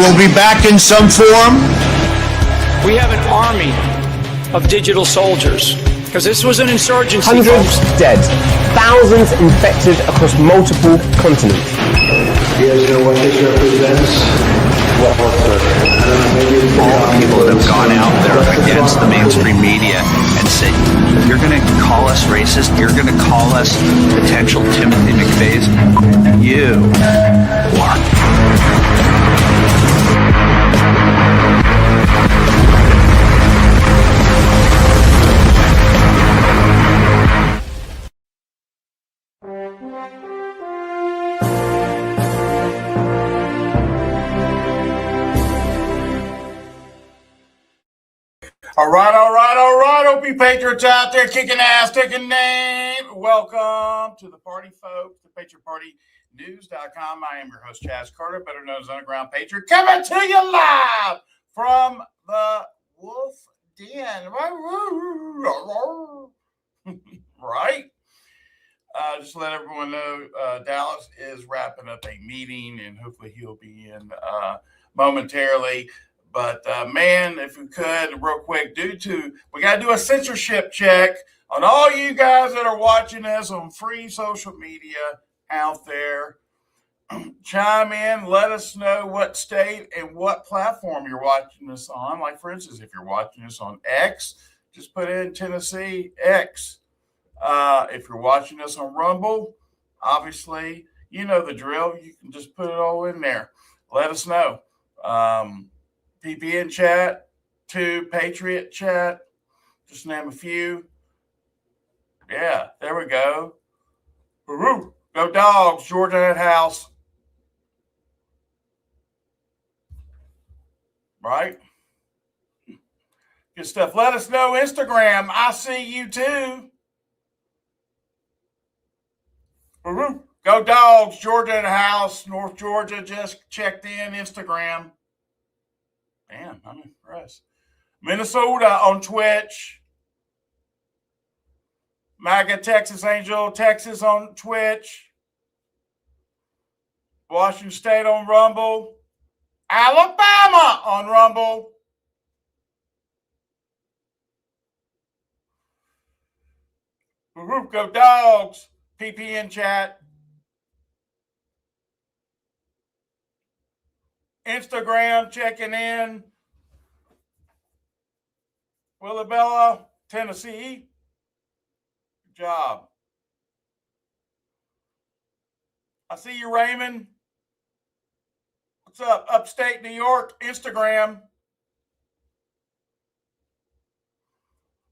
will be back in some form. We have an army of digital soldiers because this was an insurgency. Hundreds dead, thousands infected across multiple continents. You guys know what this represents? All people that have gone out there against the mainstream media and said, you're going to call us racist, you're going to call us potential Timothy McVeighs. You are. All right. OP Patriots out there kicking ass, taking name. Welcome to the party, folks. The Patriot Party News.com. I am your host, Chaz Carter, better known as Underground Patriot, coming to you live from the Wolf Den. Right? Just to let everyone know, Dallas is wrapping up a meeting, and hopefully he'll be in momentarily. But, man, if we could, real quick, we got to do a censorship check on all you guys that are watching us on free social media out there. Chime in, let us know what state and what platform you're watching us on. Like, for instance, if you're watching us on X, just put in Tennessee X. If you're watching us on Rumble, obviously, you know the drill. You can just put it all in there. Let us know. PPN chat, TubePatriot chat, just name a few. Yeah, there we go. Woo-hoo. Go Dogs, Georgia at house. Right? Good stuff. Let us know. Instagram, I see you too. Woo-hoo. Go Dogs, Georgia at house. North Georgia just checked in. Instagram. Man, I'm impressed. Minnesota on Twitch. MAGA Texas Angel, Texas on Twitch. Washington State on Rumble. Alabama on Rumble. Go Dogs. PPN chat. Instagram checking in. Willabella, Tennessee. Good job. I see you, Raymond. What's up? Upstate New York, Instagram.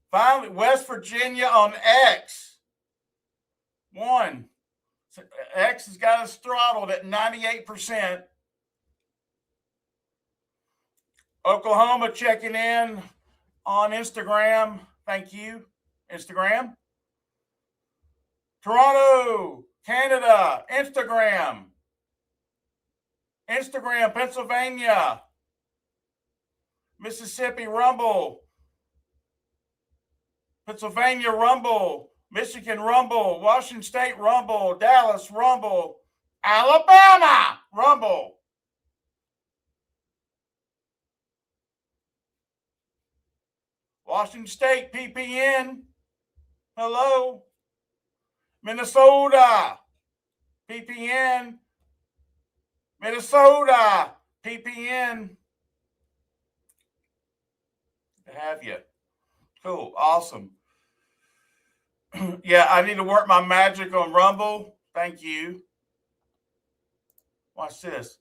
Finally, West Virginia on X. X has got us throttled at 98%. Oklahoma checking in on Instagram. Thank you, Instagram. Toronto, Canada, Instagram. Pennsylvania. Mississippi, Rumble. Pennsylvania, Rumble. Michigan, Rumble. Washington State, Rumble. Dallas, Rumble. Alabama, Rumble. Washington State, PPN. Hello. Minnesota, PPN. Minnesota, PPN. Good to have you. Cool. Awesome. Yeah, I need to work my magic on Rumble. Thank you. Watch this.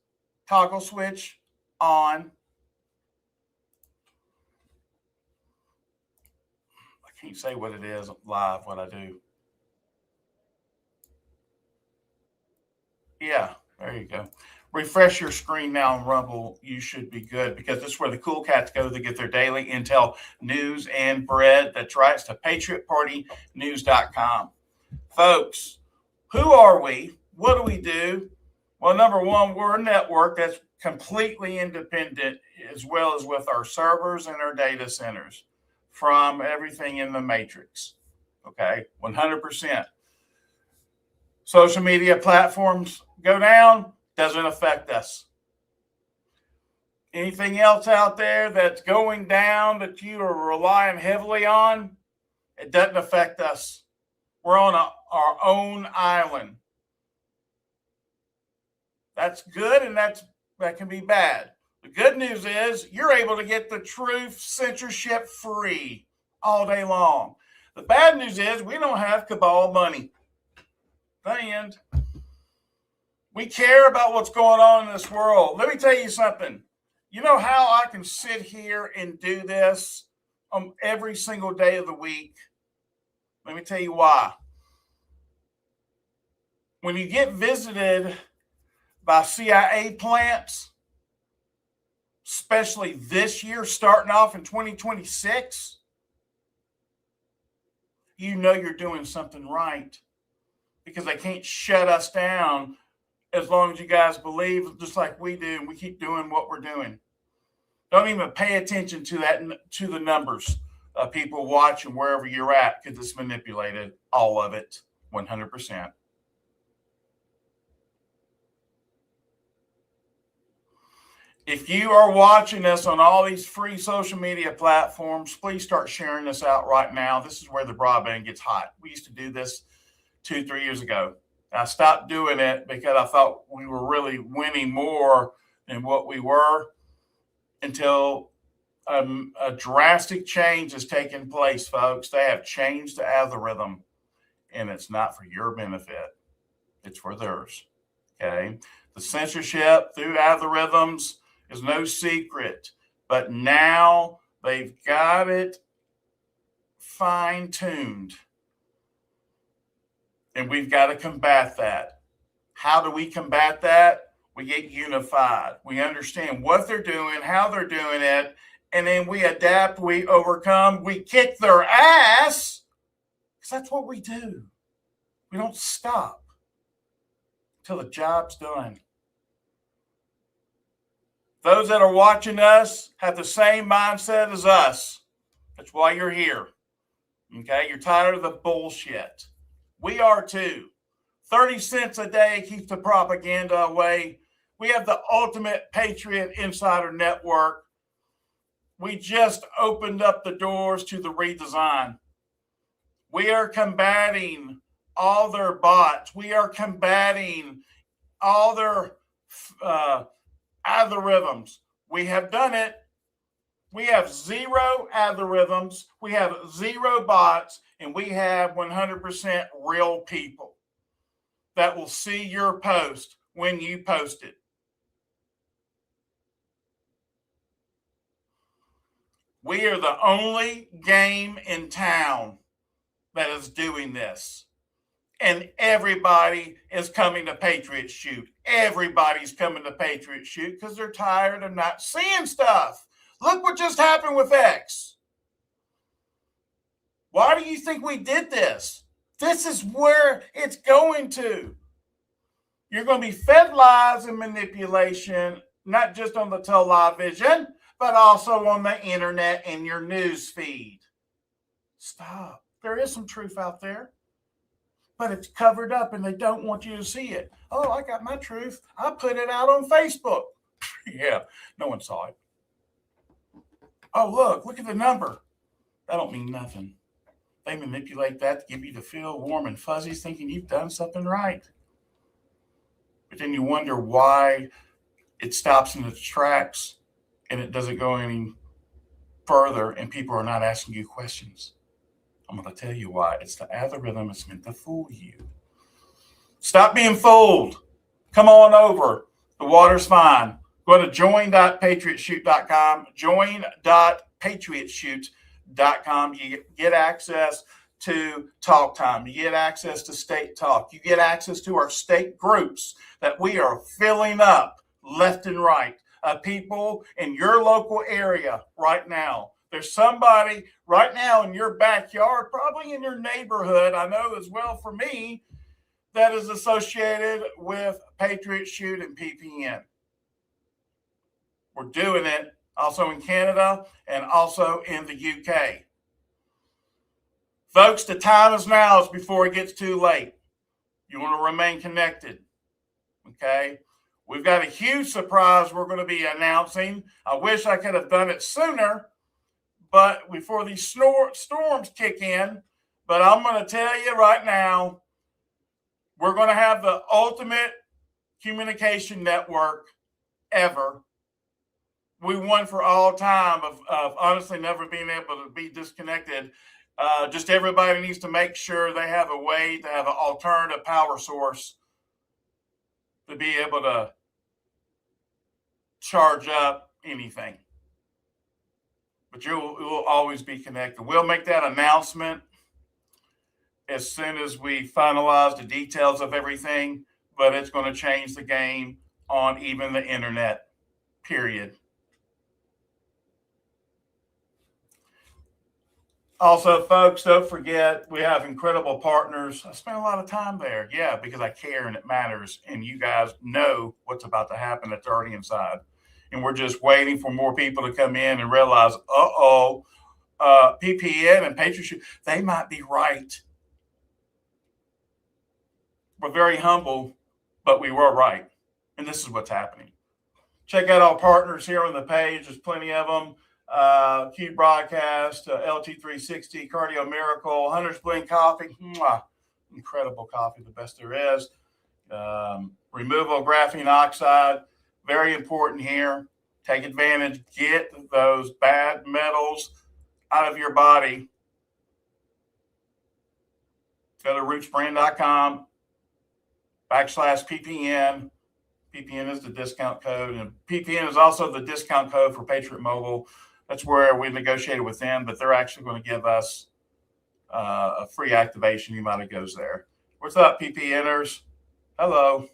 Toggle switch on. Can't say what it is live, what I do. Yeah, there you go. Refresh your screen now on Rumble. You should be good because this is where the cool cats go to get their daily intel, news, and bread. That's right. It's the PatriotPartyNews.com. Folks, who are we? What do we do? Well, number one, we're a network that's completely independent as well as with our servers and our data centers from everything in the matrix. Okay, 100%. Social media platforms go down, doesn't affect us. Anything else out there that's going down that you are relying heavily on, it doesn't affect us. We're on our own island. That's good, and that can be bad. The good news is you're able to get the truth censorship free all day long. The bad news is we don't have cabal money. The end. We care about what's going on in this world. Let me tell you something. You know how I can sit here and do this on every single day of the week? Let me tell you why. When you get visited by CIA plants, especially this year, starting off in 2026, you know you're doing something right, because they can't shut us down as long as you guys believe just like we do, and we keep doing what we're doing. Don't even pay attention to that, to the numbers of people watching wherever you're at, because it's manipulated, all of it, 100%. If you are watching us on all these free social media platforms, please start sharing this out right now. This is where the broadband gets hot. We used to do this 2-3 years ago. I stopped doing it because I thought we were really winning more than what we were, until a drastic change has taken place, folks. They have changed the algorithm, and it's not for your benefit. It's for theirs. Okay. The censorship through algorithms is no secret, but now they've got it fine-tuned, and we've got to combat that. How do we combat that? We get unified. We understand what they're doing, how they're doing it, and then we adapt, we overcome, we kick their ass, because that's what we do. We don't stop till the job's done. Those that are watching us have the same mindset as us. That's why you're here. Okay? You're tired of the bullshit. We are too. 30 cents a day keeps the propaganda away. We have the ultimate Patriot Insider Network. We just opened up the doors to the redesign. We are combating all their bots. We are combating all their algorithms. We have done it. We have 0 algorithms. We have 0 bots, and we have 100% real people that will see your post when you post it. We are the only game in town that is doing this. And everybody is coming to Patriot Shoot. Everybody's coming to Patriot Shoot because they're tired of not seeing stuff. Look what just happened with X. Why do you think we did this? This is where it's going to. You're going to be fed lies and manipulation, not just on the television, but also on the internet and your news feed. Stop. There is some truth out there, but it's covered up and they don't want you to see it. Oh, I got my truth. I put it out on Facebook. Yeah, no one saw it. Oh, look at the number. That don't mean nothing. They manipulate that to give you to feel warm and fuzzy, thinking you've done something right. But then you wonder why it stops in its tracks and it doesn't go any further, and people are not asking you questions. I'm going to tell you why. It's the algorithm. It's meant to fool you. Stop being fooled. Come on over. The water's fine. Go to join.patriotshoot.com. Join.patriotshoot.com. You get access to Talk Time. You get access to State Talk. You get access to our state groups that we are filling up left and right. People in your local area right now. There's somebody right now in your backyard, probably in your neighborhood, I know as well for me, that is associated with Patriot Shoot and PPN. We're doing it also in Canada and also in the UK. Folks, the time is now before it gets too late. You want to remain connected, okay? We've got a huge surprise we're going to be announcing. I wish I could have done it sooner, but before these storms kick in. But I'm going to tell you right now, we're going to have the ultimate communication network ever. We won for all time of honestly never being able to be disconnected. Just everybody needs to make sure they have a way to have an alternative power source to be able to charge up anything. But you will always be connected. We'll make that announcement as soon as we finalize the details of everything, but it's going to change the game on even the internet, period. Also, folks, don't forget, we have incredible partners. I spent a lot of time there, because I care and it matters. And you guys know what's about to happen that's already inside. And we're just waiting for more people to come in and realize, PPN and Patriot, they might be right. We're very humble, but we were right. And this is what's happening. Check out our partners here on the page. There's plenty of them. Q Broadcast, LT360, Cardio Miracle, Hunter's Blend Coffee. Mwah. Incredible coffee, the best there is. Removal of graphene oxide. Very important here. Take advantage. Get those bad metals out of your body. Go to rootsbrand.com/PPN. PPN is the discount code. And PPN is also the discount code for Patriot Mobile. That's where we negotiated with them, but they're actually going to give us a free activation. You might have goes there. What's up, PPNers? Hello.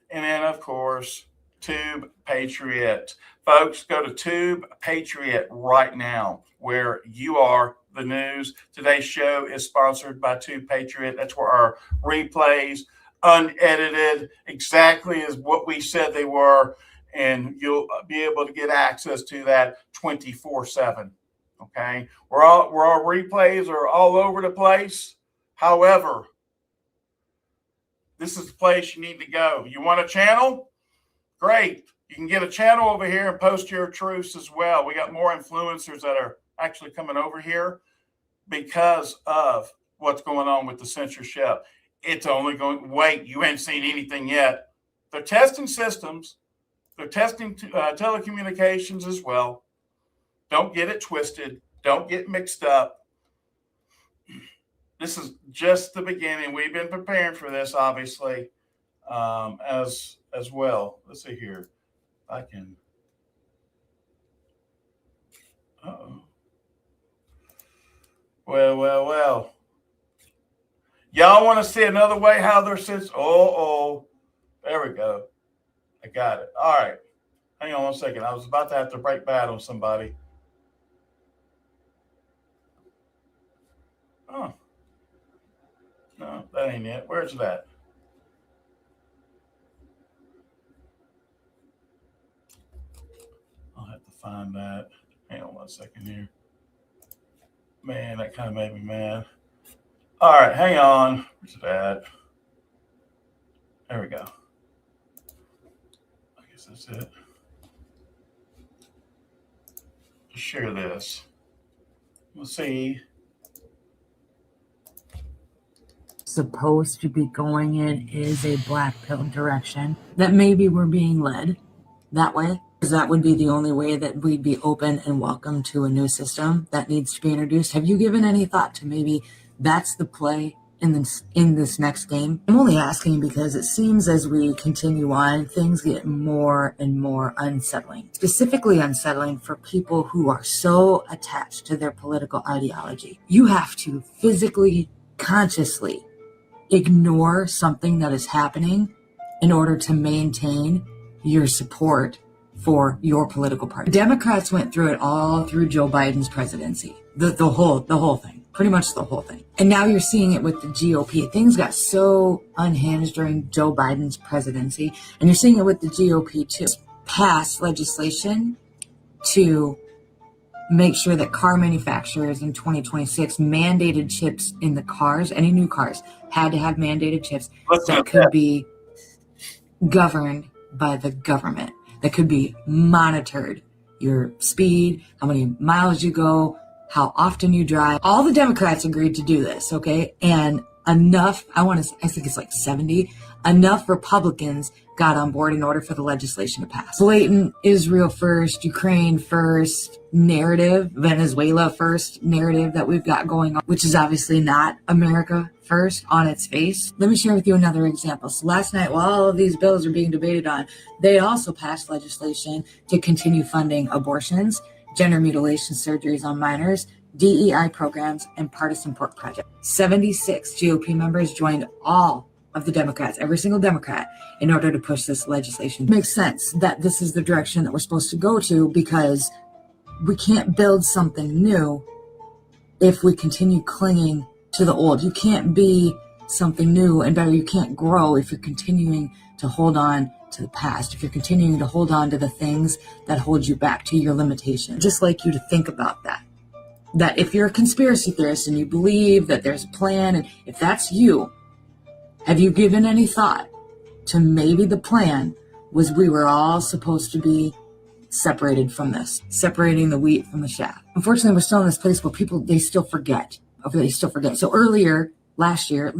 And then, of course, TubePatriot. Folks, go to TubePatriot right now, where you are the news. Today's show is sponsored by TubePatriot. That's where our replays, unedited, exactly as what we said they were, and you'll be able to get access to that 24/7. Okay, where our replays are all over the place. However, this is the place you need to go. You want a channel? Great. You can get a channel over here and post your truths as well. We got more influencers that are actually coming over here because of what's going on with the censorship. It's only going, wait, you ain't seen anything yet. They're testing systems. They're testing telecommunications as well. Don't get it twisted. Don't get mixed up. This is just the beginning. We've been preparing for this, obviously, as well. Let's see here. I can. Uh-oh. Well. Y'all want to see another way how they're since? There we go. I got it. All right. Hang on one second. I was about to have to break bad on somebody. Oh. No, that ain't it. Where's that? I'll have to find that. Hang on one second here. Man, that kind of made me mad. All right, hang on. Where's that? There we go. I guess that's it. Let's share this. We'll see. Supposed to be going in is a black pill direction, that maybe we're being led that way, because that would be the only way that we'd be open and welcome to a new system that needs to be introduced. Have you given any thought to maybe that's the play in this next game? I'm only asking because it seems as we continue on, things get more and more unsettling, specifically unsettling for people who are so attached to their political ideology. You have to physically, consciously ignore something that is happening in order to maintain your support for your political party. Democrats went through it all through Joe Biden's presidency, the whole thing, pretty much the whole thing. And now you're seeing it with the GOP. Things got so unhinged during Joe Biden's presidency, and you're seeing it with the GOP too. Passed legislation to make sure that car manufacturers in 2026 mandated chips in the cars. Any new cars had to have mandated chips that could be governed by the government, that could be monitored. Your speed, how many miles you go, how often you drive. All the Democrats agreed to do this, okay? And enough, I think it's like 70, enough Republicans got on board in order for the legislation to pass. Blatant Israel first, Ukraine first narrative, Venezuela first narrative that we've got going on, which is obviously not America first on its face. Let me share with you another example. So last night, while all of these bills are being debated on, they also passed legislation to continue funding abortions, gender mutilation surgeries on minors, DEI programs, and partisan pork projects. 76 GOP members joined all of the Democrats, every single Democrat, in order to push this legislation. It makes sense that this is the direction that we're supposed to go to, because we can't build something new if we continue clinging to the old. You can't be something new and better. You can't grow if you're continuing to hold on to the past, if you're continuing to hold on to the things that hold you back, to your limitations. Just like you to think about that. That if you're a conspiracy theorist and you believe that there's a plan, and if that's you, have you given any thought to maybe the plan was we were all supposed to be separated from this, separating the wheat from the chaff? Unfortunately, we're still in this place where people, they still forget. So earlier, last year,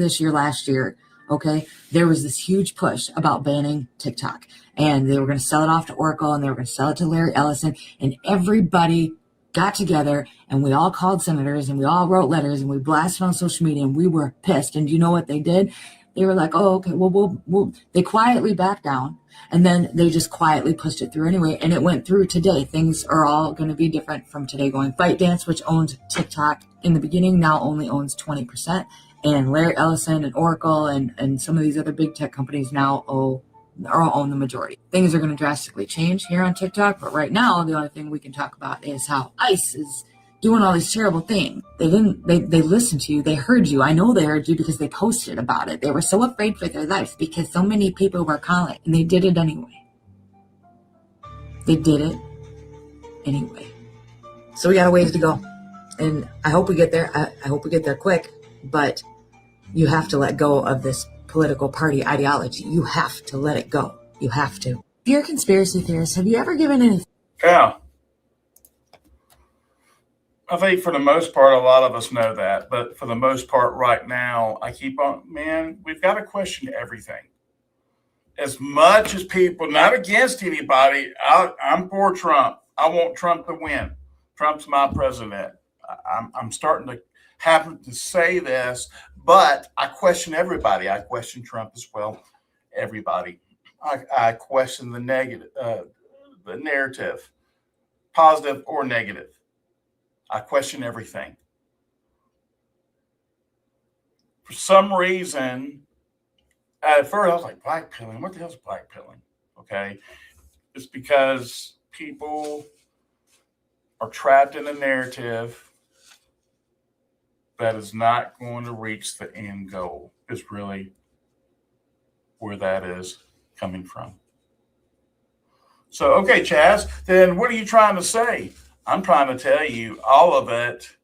okay, there was this huge push about banning TikTok, and they were going to sell it off to Oracle, and they were going to sell it to Larry Ellison, and everybody got together, and we all called senators, and we all wrote letters, and we blasted on social media, and we were pissed. And do you know what they did? They were like, oh, okay, well, they quietly backed down, and then they just quietly pushed it through anyway, and it went through today. Things are all going to be different from today going. ByteDance, which owned TikTok in the beginning, now only owns 20%, and Larry Ellison and Oracle and some of these other big tech companies now own the majority. Things are going to drastically change here on TikTok, but right now, the only thing we can talk about is how ICE is doing all these terrible things. They listened to you. They heard you. I know they heard you because they posted about it. They were so afraid for their lives because so many people were calling, and they did it anyway. So we got a ways to go, and I hope we get there. I hope we get there quick, but you have to let go of this political party ideology. You have to let it go. You have to. If you're a conspiracy theorist, have you ever given any? Yeah. I think for the most part, a lot of us know that. But for the most part right now, I keep on, man, we've got to question everything. As much as people, not against anybody, I'm for Trump. I want Trump to win. Trump's my president. I'm starting to happen to say this, but I question everybody. I question Trump as well. Everybody. I question the negative, the narrative, positive or negative. I question everything. For some reason, at first I was like, blackpilling? What the hell is blackpilling? Okay. It's because people are trapped in a narrative that is not going to reach the end goal, is really where that is coming from. So, okay, Chaz, then what are you trying to say? I'm trying to tell you all of it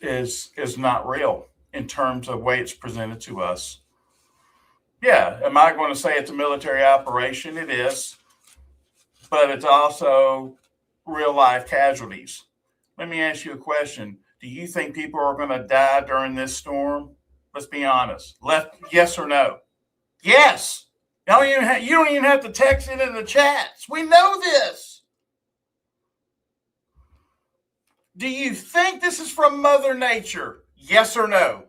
is not real in terms of the way it's presented to us. Yeah, am I going to say it's a military operation? It is, but it's also real life casualties. Let me ask you a question. Do you think people are going to die during this storm? Let's be honest. Yes or no? Yes. You don't even have to text it in the chats. We know this. Do you think this is from Mother Nature? Yes or no?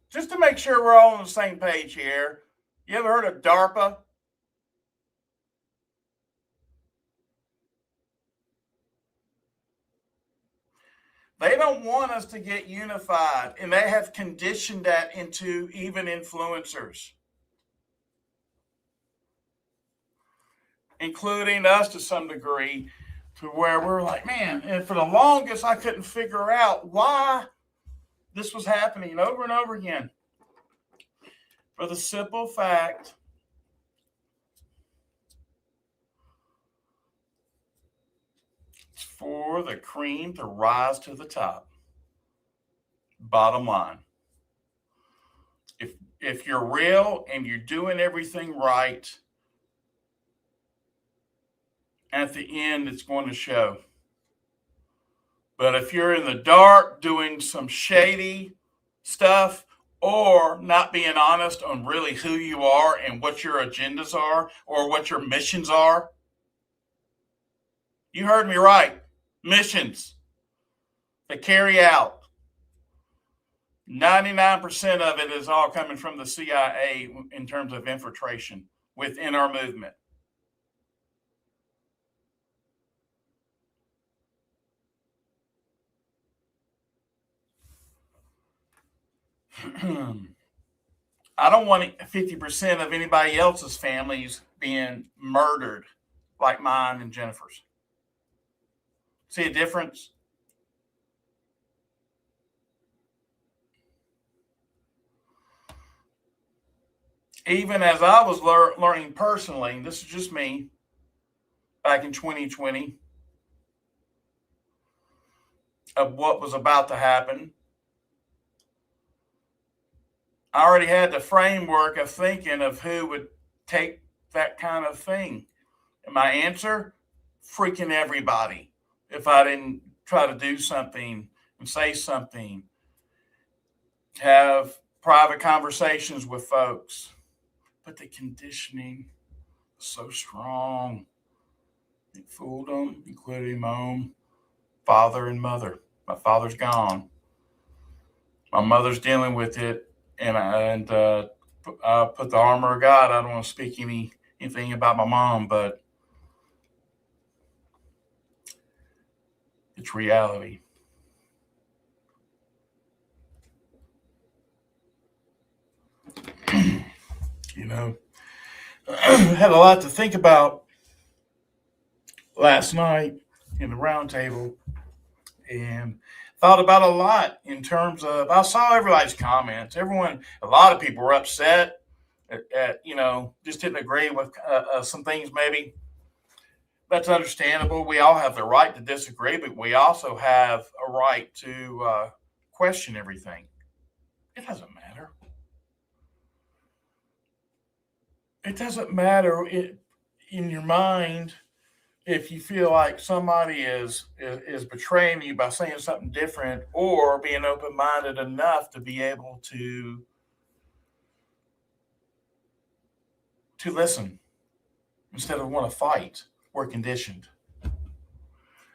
Just to make sure we're all on the same page here. You ever heard of DARPA? They don't want us to get unified, and they have conditioned that into even influencers, including us to some degree, to where we're like, man, and for the longest, I couldn't figure out why this was happening over and over again. For the simple fact for the cream to rise to the top. Bottom line. If you're real and you're doing everything right, at the end, it's going to show. But if you're in the dark doing some shady stuff or not being honest on really who you are and what your agendas are or what your missions are, you heard me right. Missions to carry out. 99% of it is all coming from the CIA in terms of infiltration within our movement. I don't want 50% of anybody else's families being murdered like mine and Jennifer's. See a difference? Even as I was learning personally, this is just me, back in 2020, of what was about to happen, I already had the framework of thinking of who would take that kind of thing. And my answer, freaking everybody. If I didn't try to do something and say something, have private conversations with folks. But the conditioning is so strong. It fooled them, including my own father and mother. My father's gone. My mother's dealing with it, and I put the armor of God. I don't want to speak anything about my mom, but it's reality. You know, I had a lot to think about last night in the round table and thought about a lot in terms of, I saw everybody's comments. A lot of people were upset at just didn't agree with some things maybe. That's understandable. We all have the right to disagree, but we also have a right to question everything. It doesn't matter. It doesn't matter in your mind if you feel like somebody is betraying you by saying something different or being open-minded enough to be able to listen instead of want to fight. We're conditioned.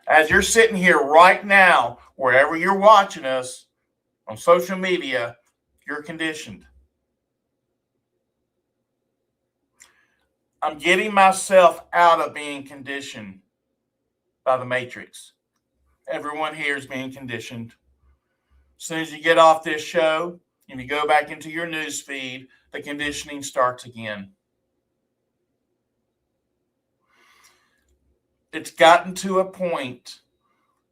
As you're sitting here right now, wherever you're watching us on social media, you're conditioned. I'm getting myself out of being conditioned by the Matrix. Everyone here is being conditioned. As soon as you get off this show and you go back into your news feed, the conditioning starts again. It's gotten to a point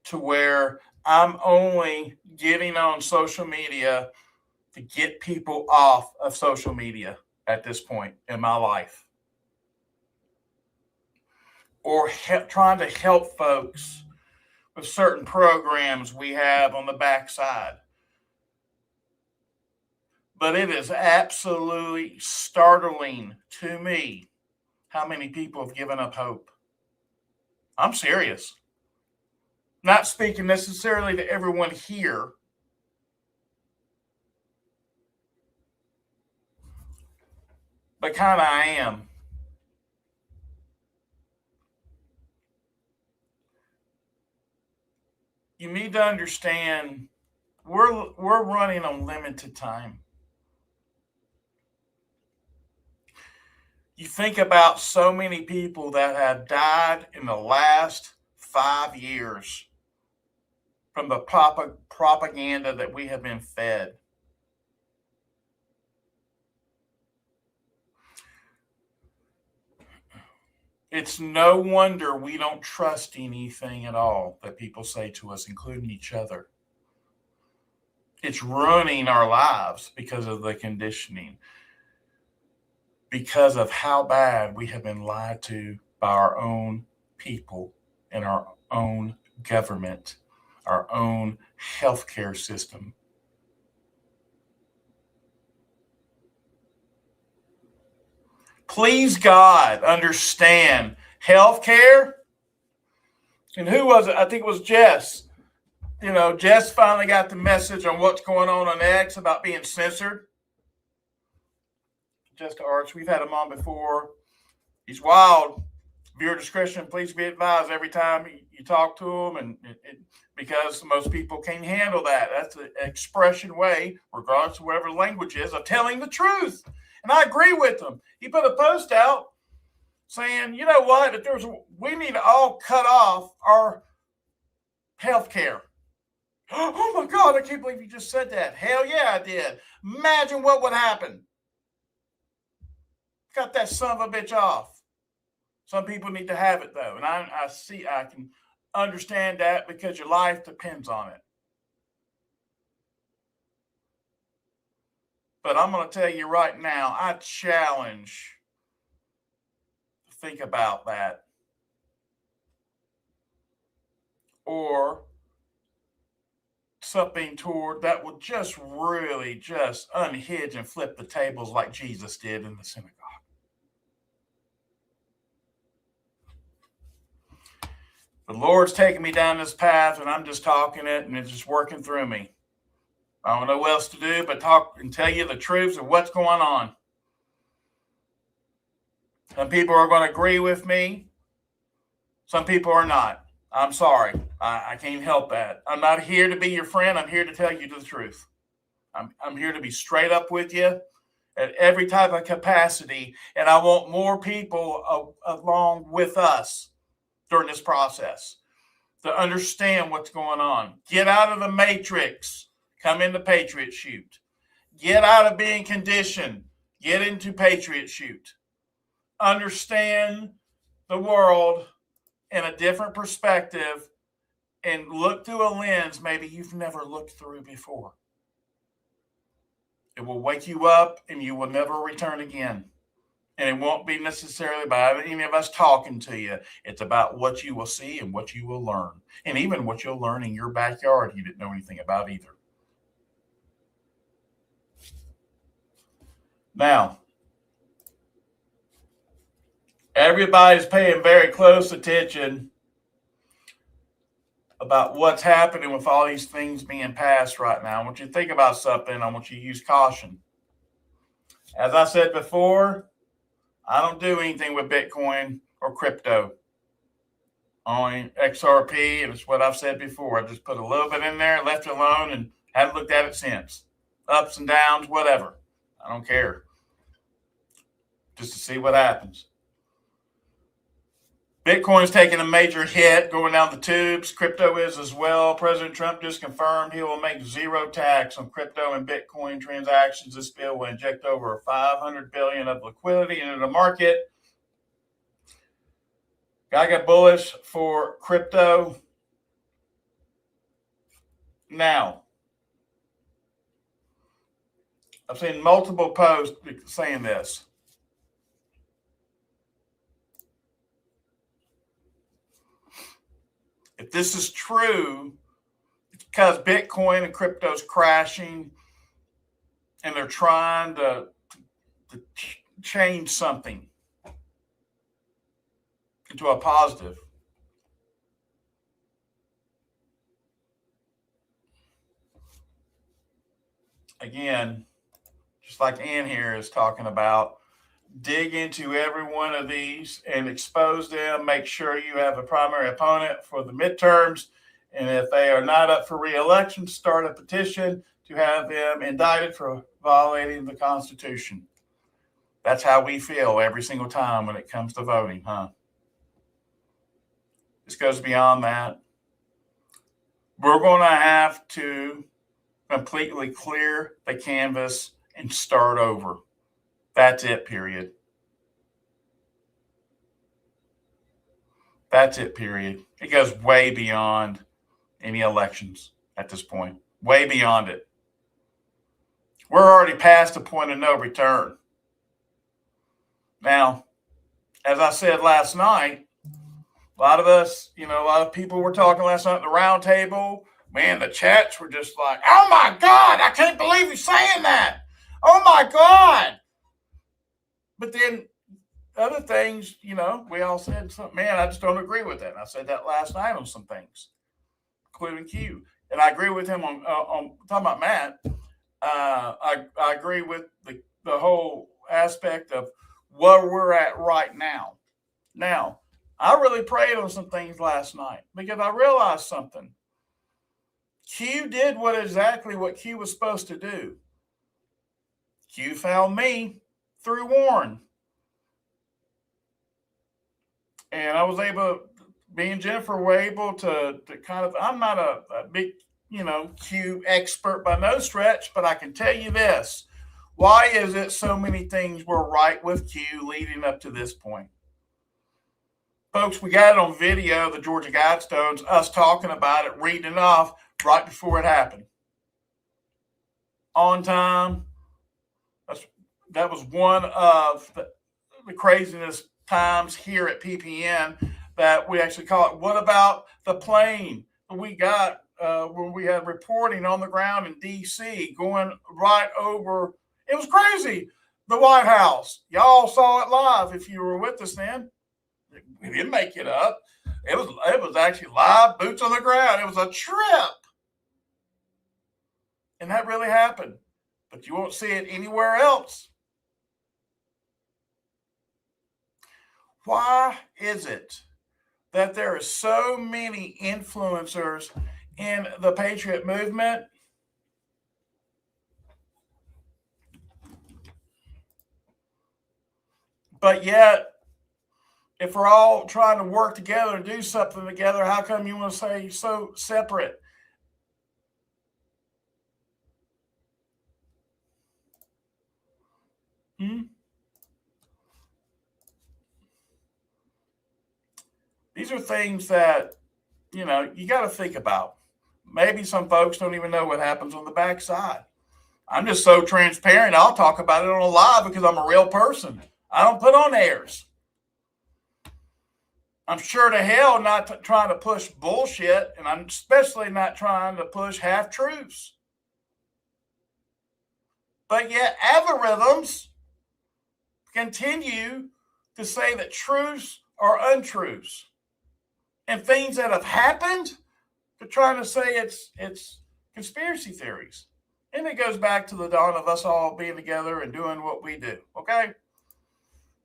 to where I'm only getting on social media to get people off of social media at this point in my life. Or trying to help folks with certain programs we have on the backside. But it is absolutely startling to me how many people have given up hope. I'm serious. Not speaking necessarily to everyone here, but kind of I am. You need to understand we're running on limited time. You think about so many people that have died in the last 5 years from the propaganda that we have been fed. It's no wonder we don't trust anything at all that people say to us, including each other. It's ruining our lives because of the conditioning, because of how bad we have been lied to by our own people and our own government, our own healthcare system. Please God, understand healthcare. And who was it? I think it was Jess. Jess finally got the message on what's going on X about being censored. Just Arch, we've had him on before. He's wild. Viewer discretion, please be advised every time you talk to him, and because most people can't handle that. That's an expression way, regardless of whatever the language is, of telling the truth. And I agree with him. He put a post out saying, you know what, we need to all cut off our health care. Oh my God, I can't believe you just said that. Hell yeah, I did. Imagine what would happen. Cut that son of a bitch off. Some people need to have it though. And I can understand that because your life depends on it. But I'm going to tell you right now, I challenge to think about that. Or something toward that will just really just unhinge and flip the tables like Jesus did in the synagogue. The Lord's taking me down this path, and I'm just talking it, and it's just working through me. I don't know what else to do but talk and tell you the truths of what's going on. Some people are going to agree with me. Some people are not. I'm sorry. I can't help that. I'm not here to be your friend. I'm here to tell you the truth. I'm here to be straight up with you at every type of capacity, and I want more people along with us during this process to understand what's going on. Get out of the matrix. Come into Patriot Shoot. Get out of being conditioned. Get into Patriot Shoot. Understand the world in a different perspective and look through a lens maybe you've never looked through before. It will wake you up and you will never return again. And it won't be necessarily by any of us talking to you. It's about what you will see and what you will learn. And even what you'll learn in your backyard you didn't know anything about either. Now, everybody's paying very close attention about what's happening with all these things being passed right now. I want you to think about something. I want you to use caution. As I said before, I don't do anything with Bitcoin or crypto. Only XRP, and it's what I've said before. I just put a little bit in there, left it alone, and haven't looked at it since. Ups and downs, whatever. I don't care. Just to see what happens. Bitcoin's taking a major hit going down the tubes. Crypto is as well. President Trump just confirmed he will make zero tax on crypto and Bitcoin transactions. This bill will inject over $500 billion of liquidity into the market. I got bullish for crypto. Now, I've seen multiple posts saying this. If this is true, it's because Bitcoin and crypto is crashing and they're trying to change something into a positive. Again, just like Ann here is talking about, dig into every one of these and expose them. Make sure you have a primary opponent for the midterms. And if they are not up for re-election, start a petition to have them indicted for violating the Constitution. That's how we feel every single time when it comes to voting, huh? This goes beyond that. We're going to have to completely clear the canvas and start over. That's it, period. That's it, period. It goes way beyond any elections at this point. Way beyond it. We're already past the point of no return. Now, as I said last night, A lot of us, a lot of people were talking last night at the round table. Man, the chats were just like, oh my God, I can't believe he's saying that. Oh my God. But then other things, we all said, man, I just don't agree with that. And I said that last night on some things, including Q. And I agree with him on talking about Matt. I agree with the whole aspect of where we're at right now. Now, I really prayed on some things last night because I realized something. Q did exactly what Q was supposed to do. Q found me through Warren. And I was able, me and Jennifer were able to kind of, I'm not a big, Q expert by no stretch, but I can tell you this. Why is it so many things were right with Q leading up to this point? Folks, we got it on video, the Georgia Guidestones, us talking about it, reading it off right before it happened. On time. That was one of the craziness times here at PPN that we actually call it. What about the plane that we got when we had reporting on the ground in D.C. going right over? It was crazy. The White House. Y'all saw it live if you were with us then. We didn't make it up. It was actually live, boots on the ground. It was a trip. And that really happened. But you won't see it anywhere else. Why is it that there are so many influencers in the Patriot movement? But yet, if we're all trying to work together and do something together, how come you want to say so separate? These are things that, you got to think about. Maybe some folks don't even know what happens on the backside. I'm just so transparent. I'll talk about it on a live because I'm a real person. I don't put on airs. I'm sure to hell not trying to push bullshit, and I'm especially not trying to push half-truths. But yet algorithms continue to say that truths are untruths. And things that have happened, they're trying to say it's conspiracy theories. And it goes back to the dawn of us all being together and doing what we do, okay?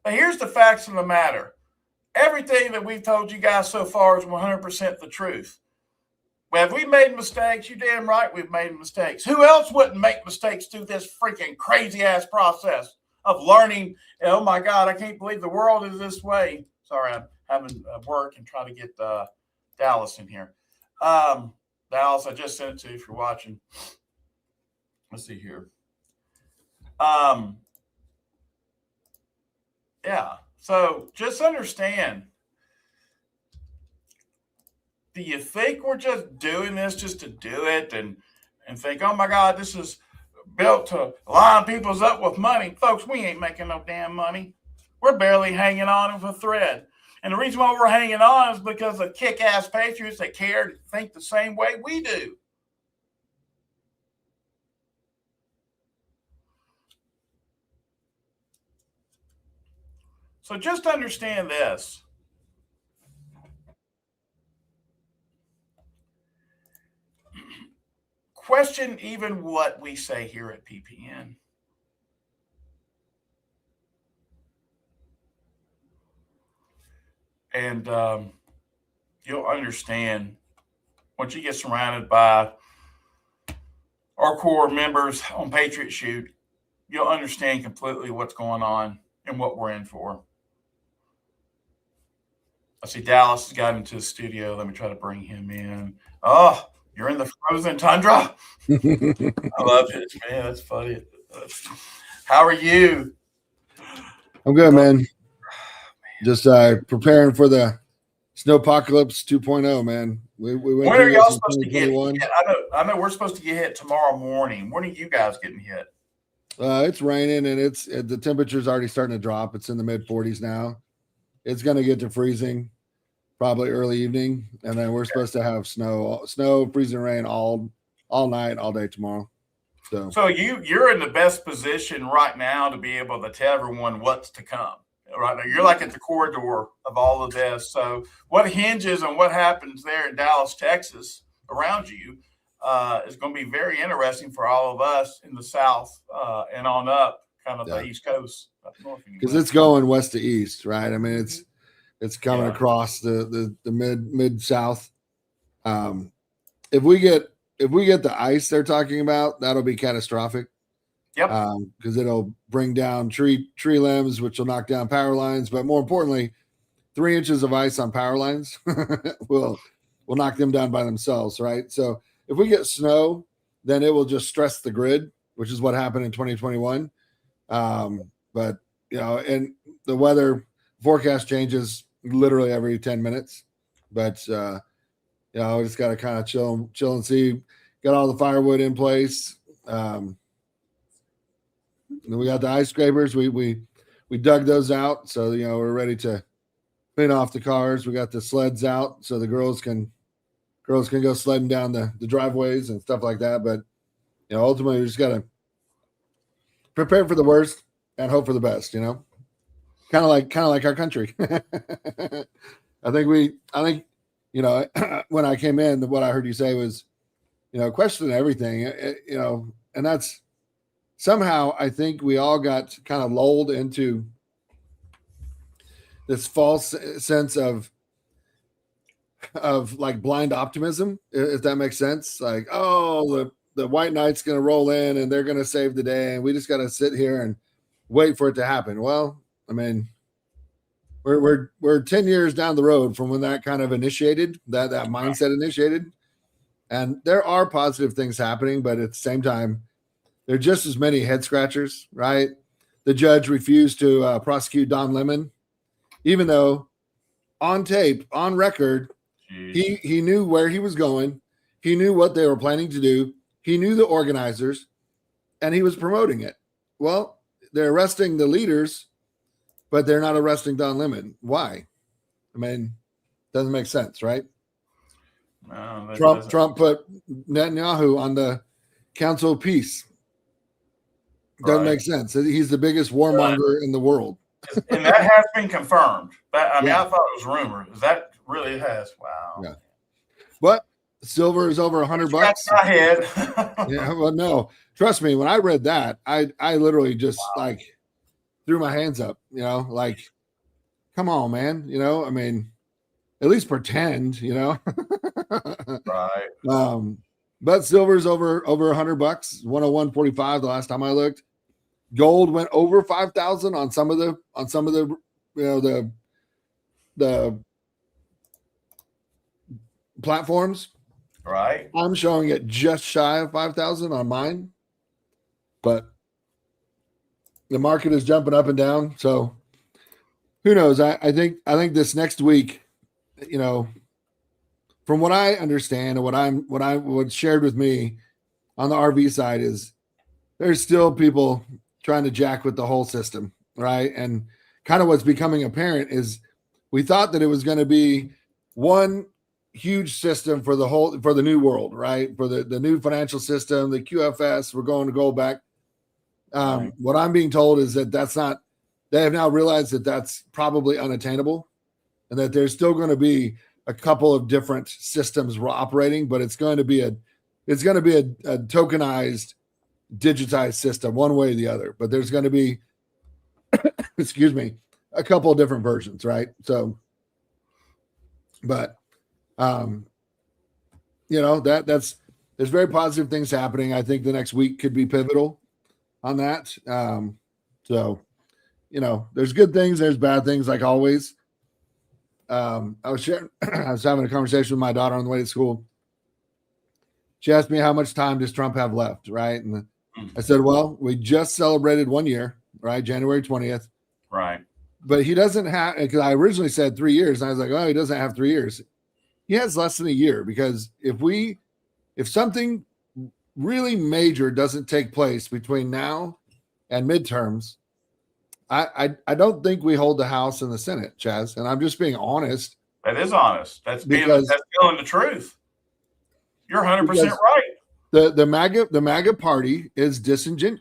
But here's the facts of the matter. Everything that we've told you guys so far is 100% the truth. Well, have we made mistakes? You're damn right we've made mistakes. Who else wouldn't make mistakes through this freaking crazy-ass process of learning? Oh, my God, I can't believe the world is this way. Sorry, I'm having work and trying to get Dallas in here. Dallas, I just sent it to you if you're watching. Let's see here. Yeah, so just understand. Do you think we're just doing this just to do it and think, oh, my God, this is built to line people's up with money? Folks, we ain't making no damn money. We're barely hanging on with a thread. And the reason why we're hanging on is because of kick-ass patriots that care to think the same way we do. So just understand this. Question even what we say here at PPN. And you'll understand once you get surrounded by our core members on Patriot Shoot, you'll understand completely what's going on and what we're in for. I see Dallas has got into the studio. Let me try to bring him in. Oh, you're in the frozen tundra? I love it, man. That's funny. How are you? I'm good, man. Just preparing for the snowpocalypse 2.0, man. We when are y'all supposed to get hit? I know we're supposed to get hit tomorrow morning. When are you guys getting hit? It's raining and the temperature's already starting to drop. It's in the mid 40s now. It's going to get to freezing probably early evening, and then we're supposed to have snow, freezing rain all night, all day tomorrow. So you're in the best position right now to be able to tell everyone what's to come. Right now, you're like at the corridor of all of this. So what hinges on what happens there in Dallas, Texas, around you, is going to be very interesting for all of us in the South and on up, kind of the East Coast, up north. Because it's going west to east, right? I mean, it's coming across the mid South. If we get the ice they're talking about, that'll be catastrophic. Yep. Because it'll bring down tree limbs, which will knock down power lines. But more importantly, 3 inches of ice on power lines will knock them down by themselves, right? So if we get snow, then it will just stress the grid, which is what happened in 2021. But and the weather forecast changes literally every 10 minutes. But we just got to kind of chill and see. Got all the firewood in place. We got the ice scrapers. We dug those out, so we're ready to clean off the cars. We got the sleds out, so the girls can go sledding down the driveways and stuff like that. But ultimately, we just got to prepare for the worst and hope for the best. Kind of like our country. I think when I came in, what I heard you say was, question everything, and that's somehow I think we all got kind of lulled into this false sense of like blind optimism, if that makes sense. Like, oh, the white knight's going to roll in and they're going to save the day, and we just got to sit here and wait for it to happen. Well, I mean, we're 10 years down the road from when that kind of initiated, that mindset initiated. And there are positive things happening, but at the same time, there are just as many head scratchers, right? The judge refused to prosecute Don Lemon, even though on tape, on record, he knew where he was going. He knew what they were planning to do. He knew the organizers, and he was promoting it. Well, they're arresting the leaders, but they're not arresting Don Lemon. Why? I mean, doesn't make sense, right? No, Trump put Netanyahu on the Council of Peace. Doesn't make sense. He's the biggest warmonger in the world. And that has been confirmed. I thought it was rumor. That really has. Wow. Yeah. But silver is over $100. That's my head. Yeah. Well, no. Trust me. When I read that, I literally just threw my hands up. Like, come on, man. I mean, at least pretend. Right. But silver's over $100, 101.45 the last time I looked. Gold went over 5,000 on some of the the platforms. Right. I'm showing it just shy of 5,000 on mine, but the market is jumping up and down. So who knows? I think this next week, from what I understand and what shared with me on the RV side is there's still people trying to jack with the whole system, right? And kind of what's becoming apparent is we thought that it was going to be one huge system for the new world, right? For the new financial system, the QFS, we're going to go back. What I'm being told is that that's not, they have now realized that that's probably unattainable and that there's still going to be a couple of different systems operating, but it's going to be a tokenized, digitized system one way or the other, but there's going to be, excuse me, a couple of different versions. Right. So, but, there's very positive things happening. I think the next week could be pivotal on that. There's good things, there's bad things, like always. I was having a conversation with my daughter on the way to school. She asked me how much time does Trump have left, right? And I said, well, we just celebrated 1 year, right? January 20th. Right. But he doesn't have, because I originally said 3 years, and I was like, oh, he doesn't have 3 years. He has less than a year, because if something really major doesn't take place between now and midterms, I don't think we hold the House and the Senate, Chaz. And I'm just being honest. That is honest. That's Because telling the truth. You're 100% right. The MAGA party is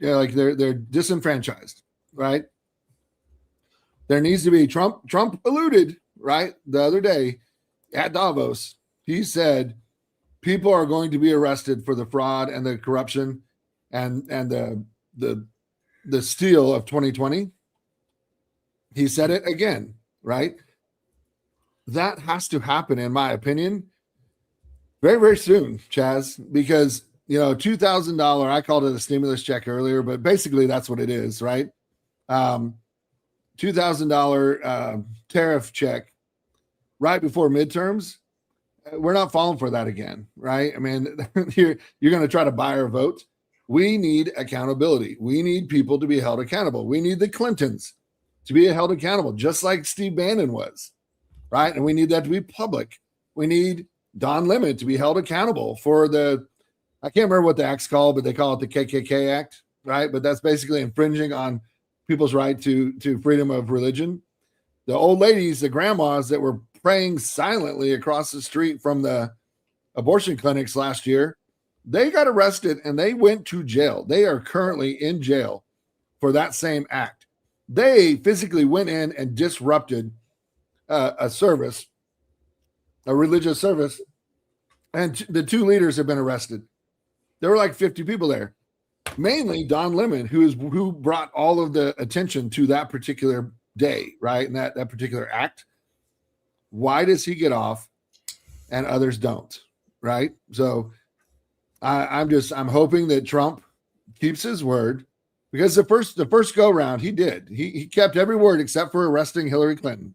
like they're disenfranchised, right? There needs to be Trump alluded, right, the other day at Davos. He said people are going to be arrested for the fraud and the corruption and the steal of 2020. He said it again, right? That has to happen, in my opinion, very, very soon, Chaz, because, $2,000, I called it a stimulus check earlier, but basically that's what it is, right? $2,000 tariff check right before midterms. We're not falling for that again, right? I mean, you're going to try to buy our vote. We need accountability. We need people to be held accountable. We need the Clintons to be held accountable, just like Steve Bannon was, right? And we need that to be public. We need Don Lemon to be held accountable for I can't remember what the act's called, but they call it the KKK Act, right? But that's basically infringing on people's right to freedom of religion. The old ladies, the grandmas that were praying silently across the street from the abortion clinics last year, they got arrested and they went to jail. They are currently in jail for that same act. They physically went in and disrupted a service, a religious service, and the two leaders have been arrested. There were like 50 people there, mainly Don Lemon, who brought all of the attention to that particular day, right? And that particular act. Why does he get off and others don't, right? So I'm hoping that Trump keeps his word, because the first go round he did. He kept every word except for arresting Hillary Clinton.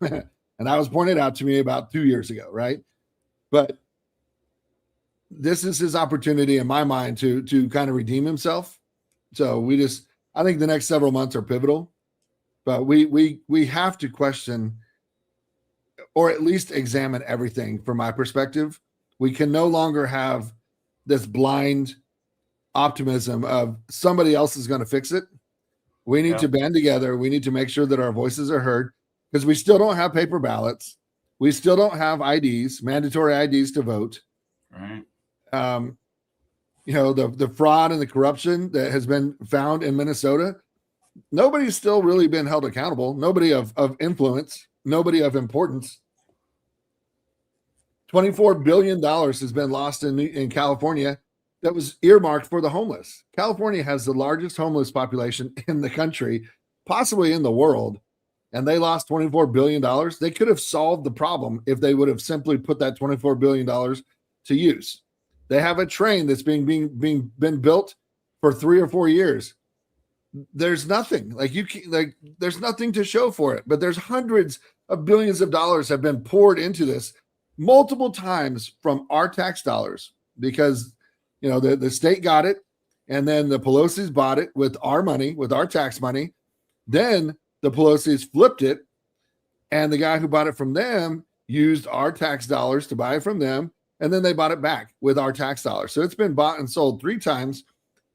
And that was pointed out to me about 2 years ago, right? But this is his opportunity, in my mind, to kind of redeem himself. So I think the next several months are pivotal, but we have to question, or at least examine everything from my perspective. We can no longer have this blind optimism of somebody else is going to fix it. We need to band together. We need to make sure that our voices are heard, because we still don't have paper ballots. We still don't have IDs, mandatory IDs to vote. Right. The fraud and the corruption that has been found in Minnesota, nobody's still really been held accountable. Nobody of influence, nobody of importance. $24 billion has been lost in California that was earmarked for the homeless. California has the largest homeless population in the country, possibly in the world, and they lost $24 billion. They could have solved the problem if they would have simply put that $24 billion to use. They have a train that's been built for 3 or 4 years. There's nothing there's nothing to show for it, but there's hundreds of billions of dollars have been poured into this multiple times from our tax dollars, because the state got it, and then the Pelosi's bought it with our money, with our tax money. Then the Pelosi's flipped it, and the guy who bought it from them used our tax dollars to buy it from them, and then they bought it back with our tax dollars. So it's been bought and sold 3 times,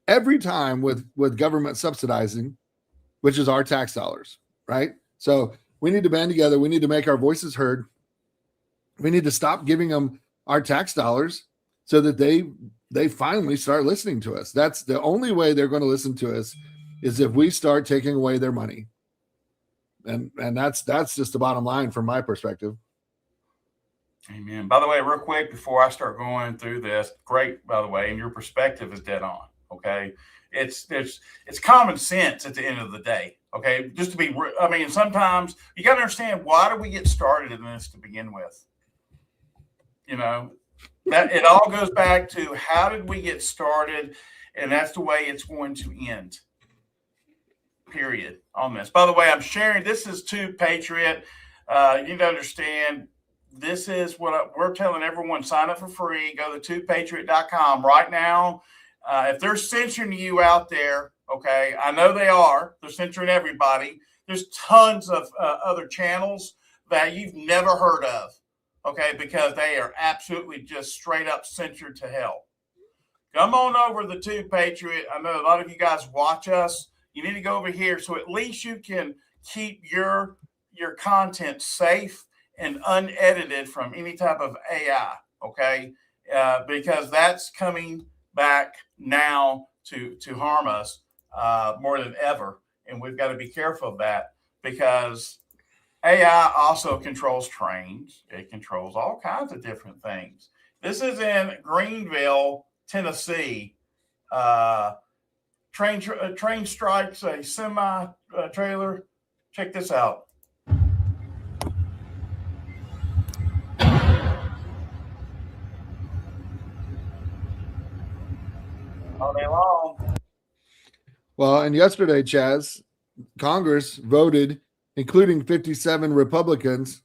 every time with government subsidizing, which is our tax dollars, right? So we need to band together. We need to make our voices heard. We need to stop giving them our tax dollars so that they finally start listening to us. That's the only way they're going to listen to us, is if we start taking away their money. And that's just the bottom line from my perspective. Amen. By the way, real quick, before I start going through this, great, by the way, and your perspective is dead on. Okay. It's common sense at the end of the day. Okay. Just to be, sometimes you got to understand, why do we get started in this to begin with? That it all goes back to, how did we get started? And that's the way it's going to end. Period on this. By the way, I'm sharing, this is TubePatriot. You need to understand, this is what we're telling everyone: sign up for free. Go to TubePatriot.com right now. If they're censoring you out there, okay, I know they are. They're censoring everybody. There's tons of other channels that you've never heard of, okay, because they are absolutely just straight up censored to hell. Come on over to the TubePatriot. I know a lot of you guys watch us. You need to go over here so at least you can keep your content safe and unedited from any type of AI. Okay, because that's coming back now to harm us more than ever, and we've got to be careful of that because AI also controls trains. It controls all kinds of different things. This is in Greenville, Tennessee. Train strikes a semi trailer. Check this out. All day long. Well, and yesterday, Chaz, Congress voted, including 57 Republicans,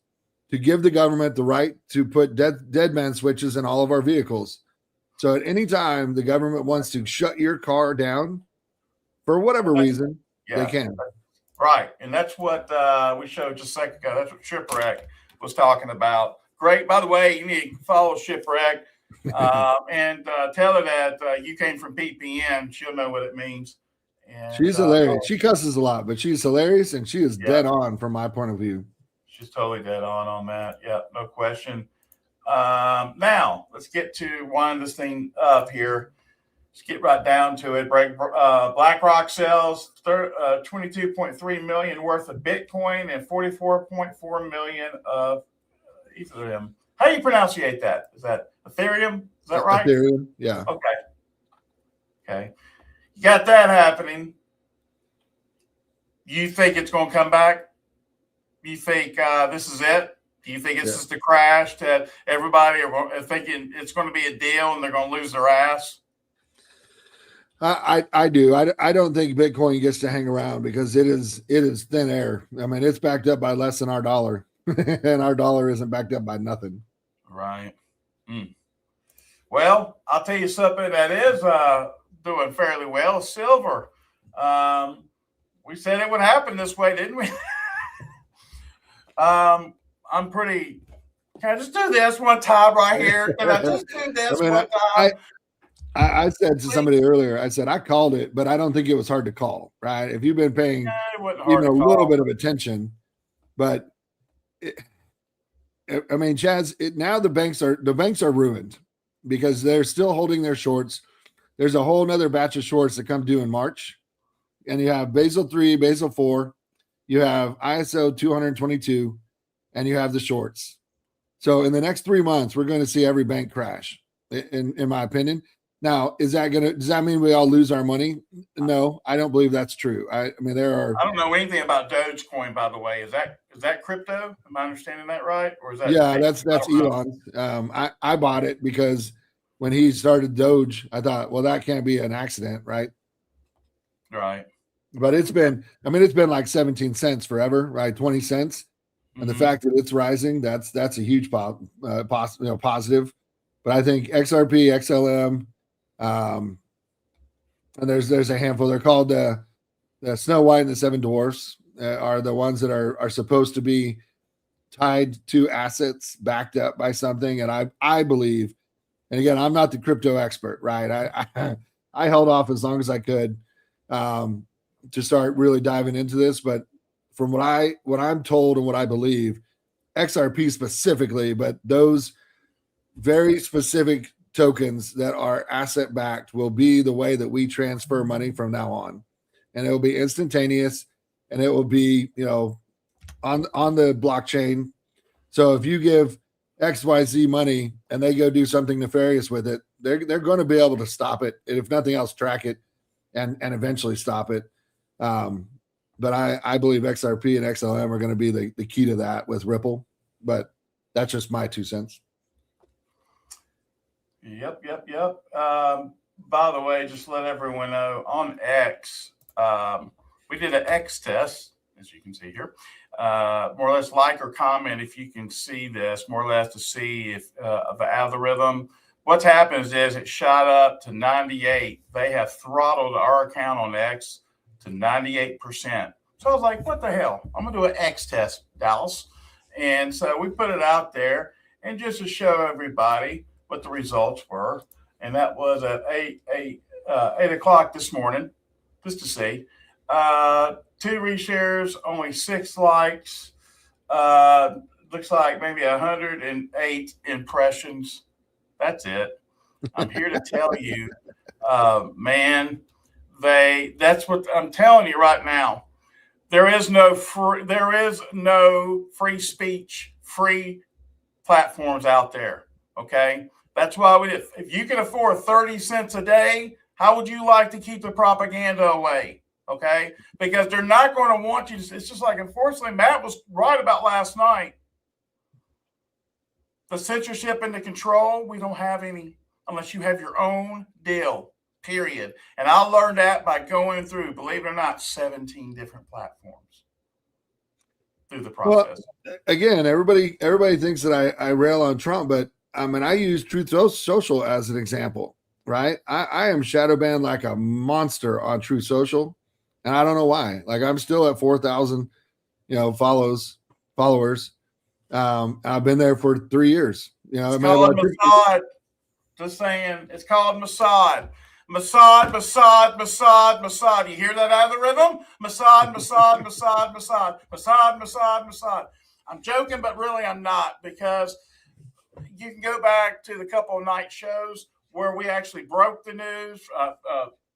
to give the government the right to put dead man switches in all of our vehicles. So at any time the government wants to shut your car down for whatever reason, they can. Right. And that's what we showed just a second ago. That's what Shipwreck was talking about. Great. By the way, you need to follow Shipwreck and tell her that you came from PPN. She'll know what it means. And, she's hilarious. She cusses a lot, but she's hilarious, and she is dead on from my point of view. She's totally dead on that. Yeah, no question. Now, let's get to wind this thing up here. Let's get right down to it. BlackRock sells 22.3 million worth of Bitcoin and 44.4 million of Ethereum. How do you pronunciate that? Is that Ethereum? Is that right? Ethereum, yeah. Okay. You got that happening. You think it's going to come back? You think this is it? Do you think it's just a crash that everybody are thinking it's going to be a deal and they're going to lose their ass? I do. I don't think Bitcoin gets to hang around because it is thin air. I mean, it's backed up by less than our dollar, and our dollar isn't backed up by nothing. Right. Well, I'll tell you something that is doing fairly well. Silver. We said it would happen this way, didn't we? I'm pretty. Can I just do this one time right here? Can I just do this one time? I said to somebody earlier, I said, I called it, but I don't think it was hard to call, right? If you've been paying, a little bit of attention, but I mean, Chaz, now the banks are ruined because they're still holding their shorts. There's a whole nother batch of shorts that come due in March, and you have Basel 3, Basel 4, you have ISO 222, and you have the shorts. So in the next 3 months, we're going to see every bank crash, in my opinion. Now, does that mean we all lose our money? No, I don't believe that's true. I mean, I don't know anything about Dogecoin, by the way. Is that crypto? Am I understanding that right? Or is that? Yeah, that's Elon. I bought it because when he started Doge, I thought, well, that can't be an accident, right? Right. But it's been like 17 cents forever, right? 20 cents. And the fact that it's rising, that's a huge positive. But I think XRP, XLM, and there's a handful. They're called the Snow White and the Seven Dwarfs are the ones that are supposed to be tied to assets backed up by something. And I believe, and again, I'm not the crypto expert, right? I held off as long as I could to start really diving into this. But from what I'm told and what I believe, XRP specifically, but those very specific tokens that are asset backed will be the way that we transfer money from now on, and it will be instantaneous, and it will be on the blockchain. So if you give XYZ money and they go do something nefarious with it, they're going to be able to stop it, and if nothing else, track it and eventually stop it. But I believe XRP and XLM are going to be the key to that with Ripple. But that's just my 2 cents. Yep. By the way, just let everyone know on X, we did an X test, as you can see here. More or less like or comment if you can see this, more or less to see if of the algorithm. What's happened is it shot up to 98. They have throttled our account on X to 98%. So I was like, what the hell? I'm going to do an X test, Dallas. And so we put it out there, and just to show everybody what the results were. And that was at 8 o'clock this morning, just to see. 2 reshares, only 6 likes. looks like maybe 108 impressions. That's it. I'm here to tell you, man, that's what I'm telling you right now. There is no free speech, free platforms out there. Okay. That's why if you can afford 30 cents a day, how would you like to keep the propaganda away? Okay. Because they're not going to want you to, it's just like, unfortunately, Matt was right about last night. The censorship and the control, we don't have any unless you have your own deal, period. And I learned that by going through, believe it or not, 17 different platforms through the process. Well, again, everybody thinks that I rail on Trump, but I mean, I use Truth Social as an example, right? I am shadow banned like a monster on Truth Social, and I don't know why. Like, I'm still at 4,000, followers. I've been there for 3 years. It's called Mossad. Just saying, it's called Mossad. Mossad, Mossad, Mossad, Mossad. You hear that out of the rhythm? Mossad, Mossad, Mossad, Mossad, Mossad, Mossad, Mossad. I'm joking, but really I'm not, because you can go back to the couple of night shows where we actually broke the news.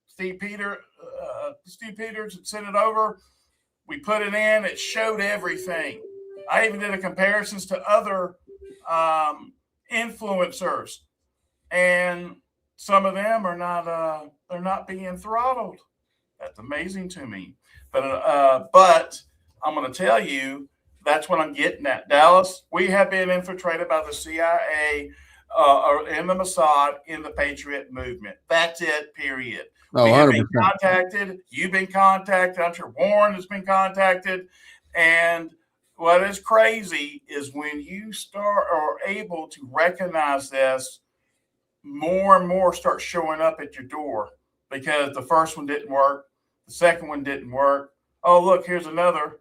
Steve Peters had sent it over. We put it in. It showed everything. I even did a comparisons to other influencers, and some of them are not. They're not being throttled. That's amazing to me. But I'm going to tell you, that's what I'm getting at. Dallas, we have been infiltrated by the CIA and the Mossad in the Patriot movement. That's it, period. Oh, we have 100%. been contacted. You've been contacted. I'm sure Warren has been contacted. And what is crazy is when you are able to recognize this, more and more start showing up at your door, because the first one didn't work. The second one didn't work. Oh, look, here's another.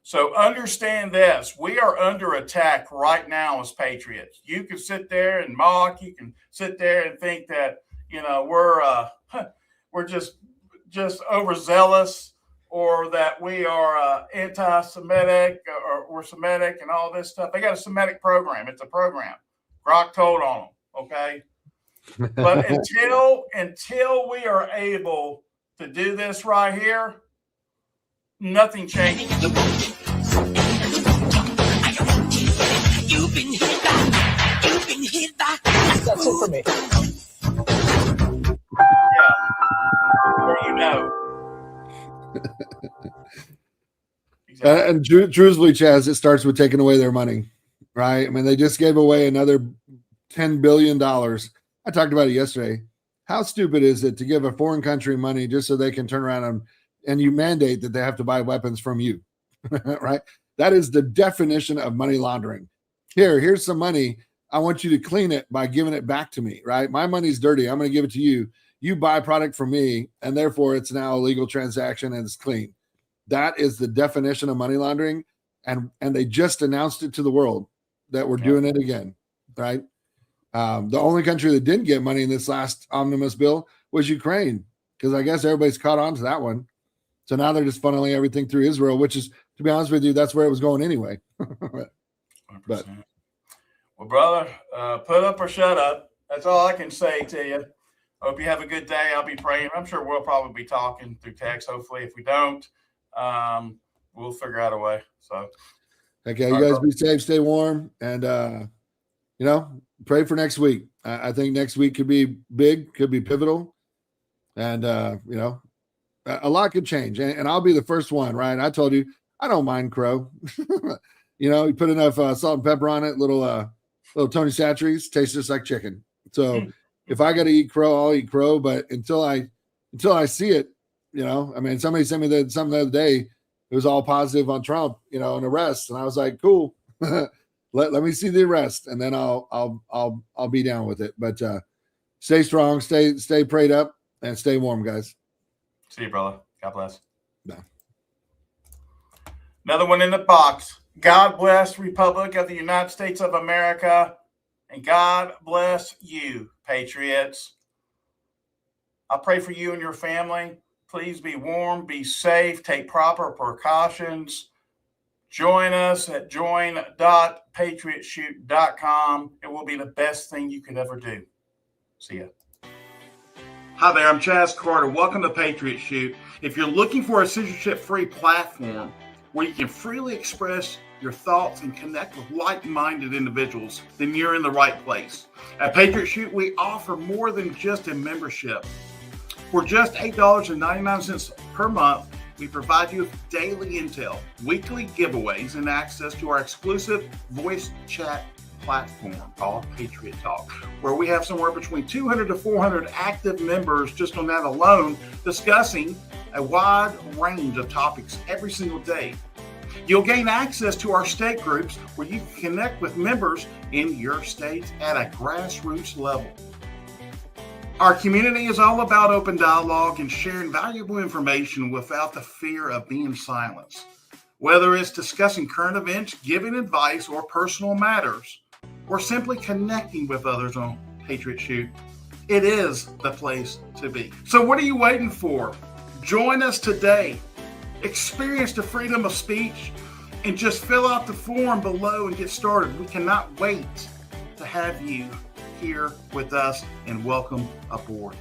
So understand this. We are under attack right now as patriots. You can sit there and mock. You can sit there and think that, we're just overzealous, or that we are anti-Semitic, or we're Semitic and all this stuff. They got a Semitic program. It's a program. Grok told on them. Okay. But until we are able to do this right here, nothing changes. You've been hit back. You've been hit back. That's it for me. Yeah. Or Exactly. And truthfully, Chaz, it starts with taking away their money, right? I mean, they just gave away another $10 billion. I talked about it yesterday. How stupid is it to give a foreign country money just so they can turn around and you mandate that they have to buy weapons from you, right? That is the definition of money laundering. Here's some money. I want you to clean it by giving it back to me, right? My money's dirty. I'm going to give it to you. You buy product from me, and therefore it's now a legal transaction and it's clean. That is the definition of money laundering. And they just announced it to the world that we're doing it again, right? The only country that didn't get money in this last omnibus bill was Ukraine, because I guess everybody's caught on to that one. So now they're just funneling everything through Israel, which is, to be honest with you, that's where it was going anyway. But well, brother, put up or shut up. That's all I can say to you. Hope you have a good day. I'll be praying. I'm sure we'll probably be talking through text. Hopefully, if we don't, we'll figure out a way. So, okay, you guys be safe, stay warm, and pray for next week. I think next week could be big, could be pivotal, and a lot could change. And I'll be the first one, right? I told you I don't mind crow. You put enough salt and pepper on it, little Tony Chachere's, tastes just like chicken. So if I got to eat crow, I'll eat crow. But until I see it, I mean, somebody sent me something the other day. It was all positive on Trump, an arrest, and I was like, cool. Let me see the arrest, and then I'll be down with it. But stay strong, stay prayed up, and stay warm, guys. See you, brother. God bless. Bye. Another one in the box. God bless Republic of the United States of America, and God bless you, patriots. I pray for you and your family. Please be warm, be safe, take proper precautions. Join us at join.patriotshoot.com. It will be the best thing you could ever do. See ya. Hi there, I'm Chaz Carter. Welcome to Patriot Shoot. If you're looking for a censorship-free platform where you can freely express your thoughts and connect with like-minded individuals, then you're in the right place. At Patriot Shoot, we offer more than just a membership. For just $8.99 per month, we provide you with daily intel, weekly giveaways, and access to our exclusive voice chat platform called Patriot Talk, where we have somewhere between 200 to 400 active members just on that alone, discussing a wide range of topics every single day. You'll gain access to our state groups where you can connect with members in your states at a grassroots level. Our community is all about open dialogue and sharing valuable information without the fear of being silenced. Whether it's discussing current events, giving advice, or personal matters, or simply connecting with others on Patriot Shoot, it is the place to be. So what are you waiting for? Join us today. Experience the freedom of speech and just fill out the form below and get started. We cannot wait to have you here with us, and welcome aboard.